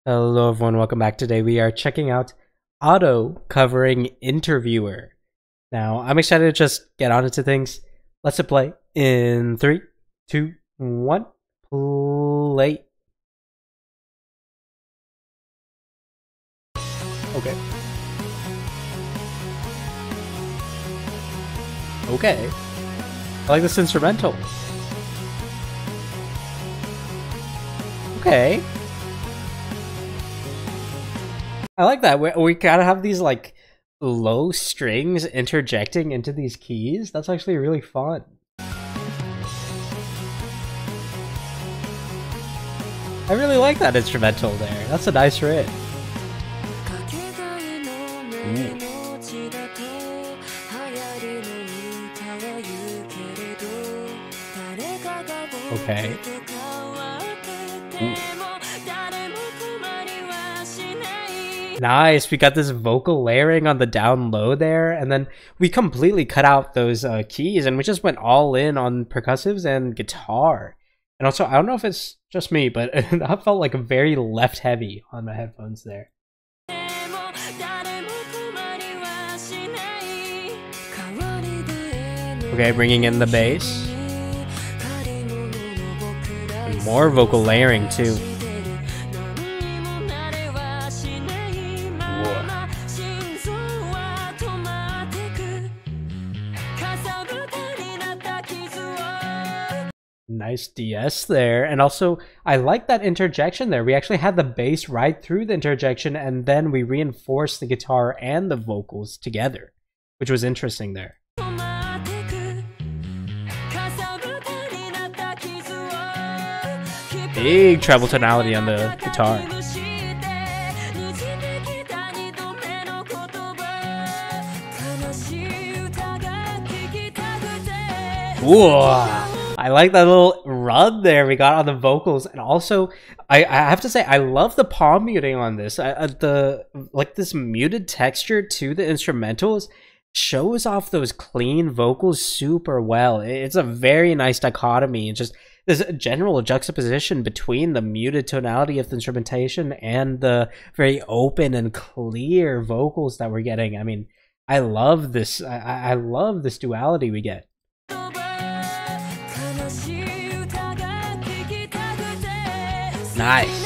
Hello everyone, welcome back. Today we are checking out Auto covering Interviewer. Now, I'm excited to just get on into things. Let's hit play in 3, 2, 1, play. Okay. Okay. I like this instrumental. Okay. I like that. We gotta have these like low strings interjecting into these keys. That's actually really fun. I really like that instrumental there. That's a nice riff. Ooh. Okay. Ooh. Nice, we got this vocal layering on the down low there, and then we completely cut out those keys and we just went all in on percussives and guitar. And also, I don't know if it's just me, but that felt like very left heavy on my headphones there. Okay, bringing in the bass. And more vocal layering too. Nice DS there, and also I like that interjection there. We actually had the bass right through the interjection, and then we reinforced the guitar and the vocals together, which was interesting there. Big treble tonality on the guitar. Whoa! I like that little run there we got on the vocals, and also I have to say I love the palm muting on this. This muted texture to the instrumentals shows off those clean vocals super well. It's a very nice dichotomy, and just this general juxtaposition between the muted tonality of the instrumentation and the very open and clear vocals that we're getting. I mean, I love this. I love this duality we get. Nice.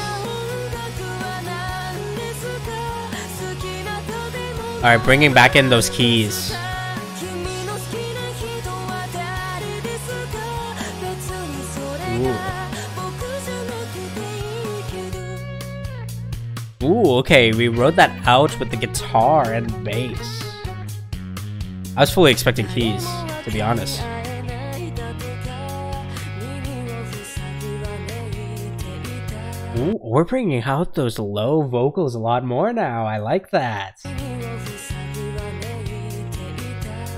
Alright, bringing back in those keys. Ooh, okay, we wrote that out with the guitar and bass. I was fully expecting keys, to be honest. Ooh, we're bringing out those low vocals a lot more now. I like that.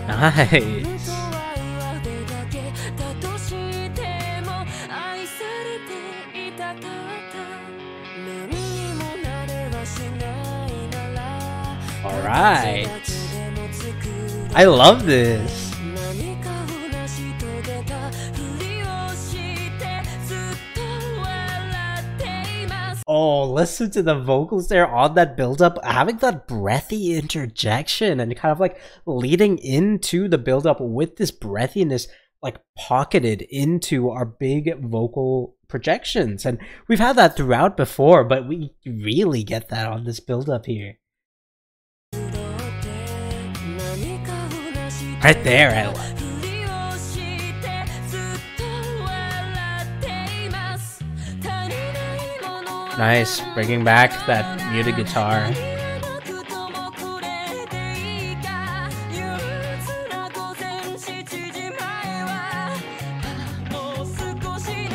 Nice. All right. I love this. Oh, listen to the vocals there on that build-up, having that breathy interjection and kind of like leading into the build-up with this breathiness like pocketed into our big vocal projections. And we've had that throughout before, but we really get that on this build-up here. Right there, I love it. Nice, bringing back that muted guitar.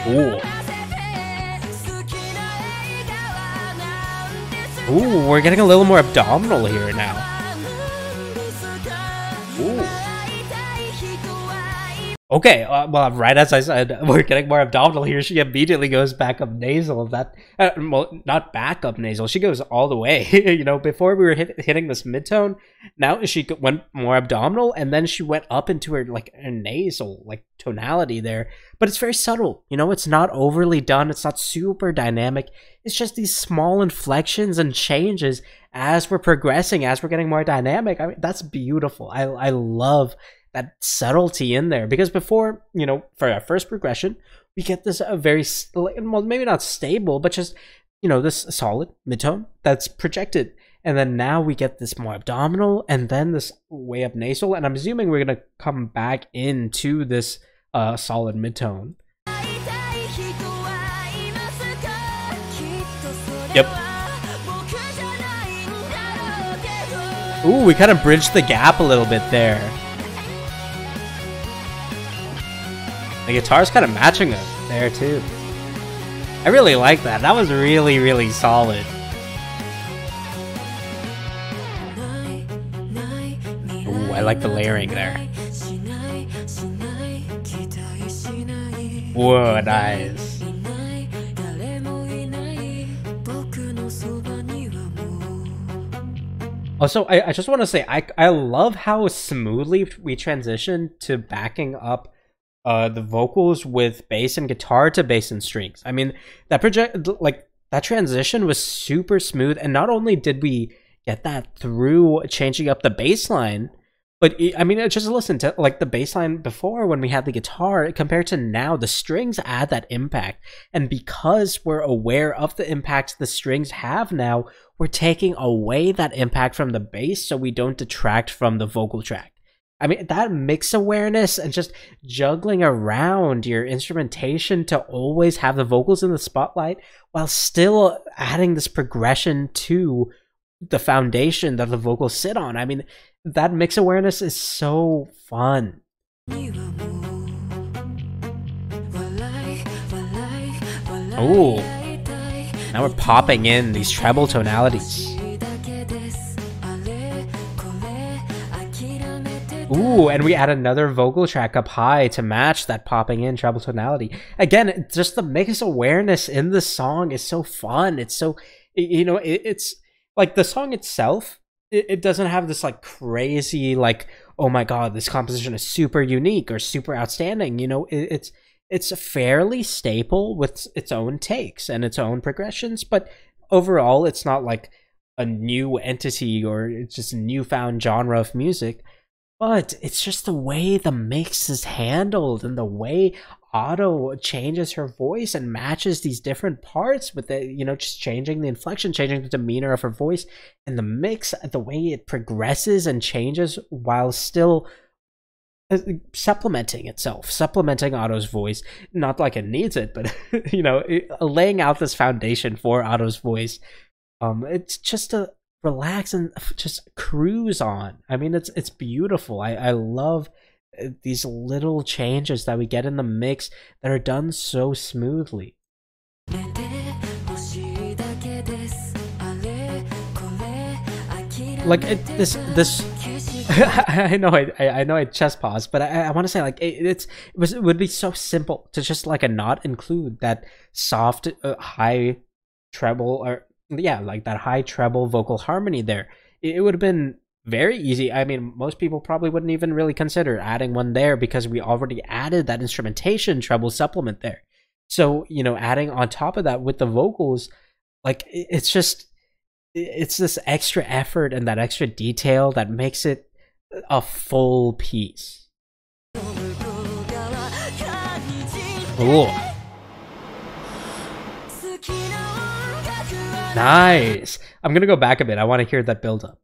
Ooh. Ooh, we're getting a little more abdominal here now. Ooh. Okay, well, right as I said, we're getting more abdominal here. She immediately goes back up nasal. That, well, not back up nasal. She goes all the way. You know, before we were hitting this midtone, now she went more abdominal, and then she went up into her like her nasal like tonality there. But it's very subtle. You know, it's not overly done. It's not super dynamic. It's just these small inflections and changes as we're progressing, as we're getting more dynamic. I mean, that's beautiful. I love that subtlety in there, because before, you know, for our first progression, we get this very, well, maybe not stable, but just, you know, this solid midtone that's projected, and then now we get this more abdominal, and then this way up nasal, and I'm assuming we're gonna come back into this solid midtone. Yep. Ooh, we kind of bridged the gap a little bit there. The guitar's kind of matching it there too. I really like that. That was really, really solid. Ooh, I like the layering there. Whoa, nice. Also, I just want to say, I love how smoothly we transitioned to backing up the vocals with bass and guitar to bass and strings. I mean, that that transition was super smooth, and not only did we get that through changing up the bass line, but I mean, just listen to like the bass line before when we had the guitar compared to now, the strings add that impact, and because we're aware of the impact the strings have now, we're taking away that impact from the bass so we don't detract from the vocal track. I mean, that mix awareness and just juggling around your instrumentation to always have the vocals in the spotlight while still adding this progression to the foundation that the vocals sit on. I mean, that mix awareness is so fun. Ooh. Now we're popping in these treble tonalities. Ooh, and we add another vocal track up high to match that popping in treble tonality. Again, just the mix awareness in the song is so fun. It's so, you know, it's like the song itself, it doesn't have this like crazy, like, oh my god, this composition is super unique or super outstanding. You know, it's fairly stable with its own takes and its own progressions, but overall, it's not like a new entity or it's just a newfound genre of music. But it's just the way the mix is handled and the way Otto changes her voice and matches these different parts with it, you know, just changing the inflection, changing the demeanor of her voice, and the mix, the way it progresses and changes while still supplementing itself, supplementing Otto's voice. Not like it needs it, but, you know, laying out this foundation for Otto's voice. It's just a relax and just cruise on. I mean, it's beautiful. I love these little changes that we get in the mix that are done so smoothly. Like this I know I chest paused, but I want to say like it would be so simple to just like not include that soft high treble, or yeah, like that high treble vocal harmony there. It would have been very easy. I mean, most people probably wouldn't even really consider adding one there because we already added that instrumentation treble supplement there. So, you know, adding on top of that with the vocals, like it's this extra effort and that extra detail that makes it a full piece. Ooh. Nice. I'm gonna go back a bit. I want to hear that build up.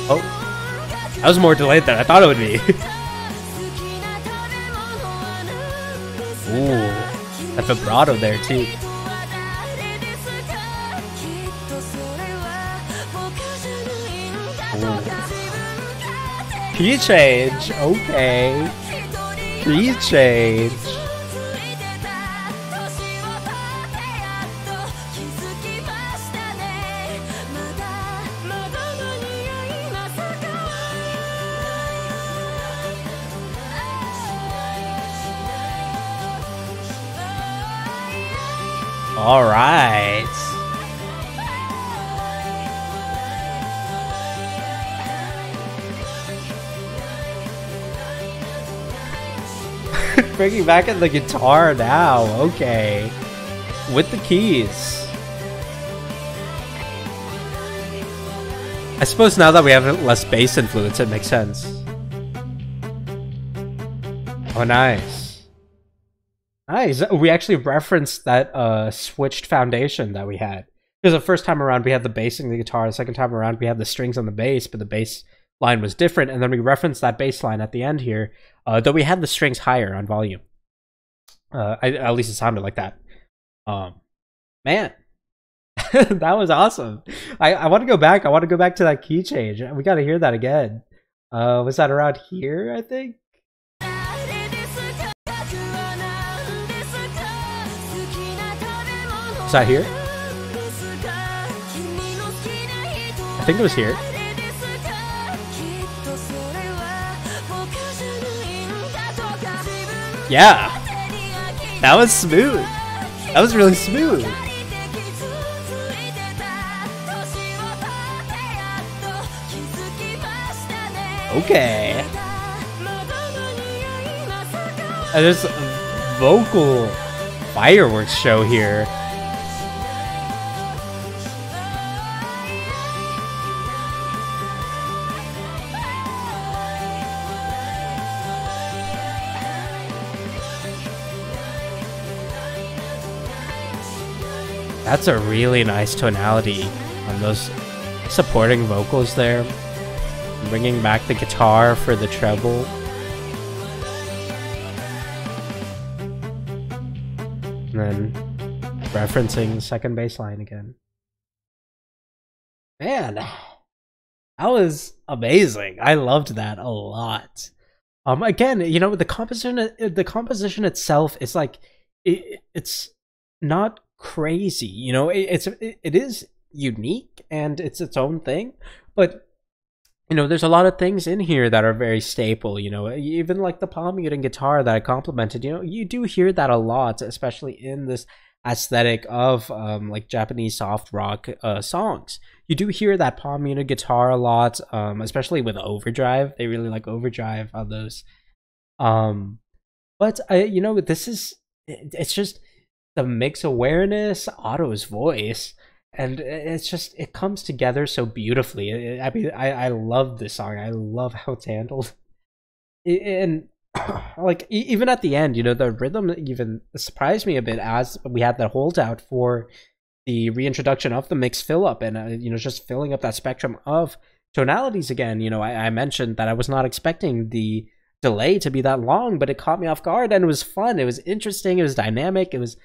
Oh, that was more delayed than I thought it would be. Ooh, that vibrato there too. Key change, okay. Key change. All right. Bringing back in the guitar now. Okay. With the keys. I suppose now that we have less bass influence, it makes sense. Oh, nice. Nice. We actually referenced that switched foundation that we had. Because the first time around we had the bass and the guitar, the second time around we had the strings on the bass, but the bass line was different, and then we referenced that bass line at the end here, though we had the strings higher on volume. At least it sounded like that. Man. That was awesome. I want to go back. I want to go back to that key change. We got to hear that again. Was that around here, I think? Is that here? I think it was here. Yeah. That was smooth. That was really smooth. Okay. And there's a vocal fireworks show here. That's a really nice tonality on those supporting vocals there. Bringing back the guitar for the treble. And then referencing the second bass line again. Man, that was amazing. I loved that a lot. Again, you know, the composition itself is like, it's not crazy, you know, it is unique and it's its own thing, but you know, there's a lot of things in here that are very staple, you know, even like the palm muting guitar that I complimented, you know, you do hear that a lot, especially in this aesthetic of like Japanese soft rock songs. You do hear that palm muted guitar a lot, especially with overdrive. They really like overdrive on those. But you know, it's just the mix awareness, Otto's voice, and it comes together so beautifully. I mean, I love this song. I love how it's handled. And like, even at the end, you know, the rhythm even surprised me a bit as we had that holdout for the reintroduction of the mix fill up, and you know, just filling up that spectrum of tonalities again. You know, I mentioned that I was not expecting the delay to be that long, but it caught me off guard, and it was fun. It was interesting. It was dynamic. It was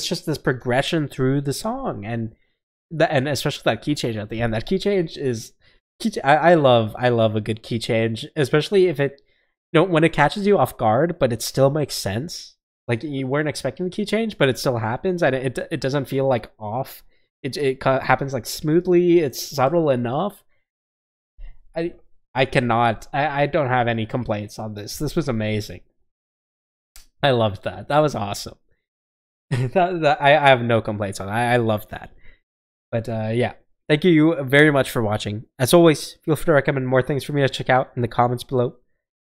just this progression through the song, and especially that key change at the end. That key change is I love a good key change, especially if it, you know, when it catches you off guard, but it still makes sense. Like, you weren't expecting the key change, but it still happens, and it doesn't feel like off. It happens like smoothly. It's subtle enough. I don't have any complaints on this. This was amazing. I loved that. That was awesome. I have no complaints on it. I loved that. But yeah, thank you very much for watching. As always, feel free to recommend more things for me to check out in the comments below.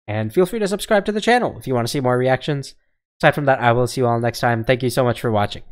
And feel free to subscribe to the channel if you want to see more reactions. Aside from that, I will see you all next time. Thank you so much for watching.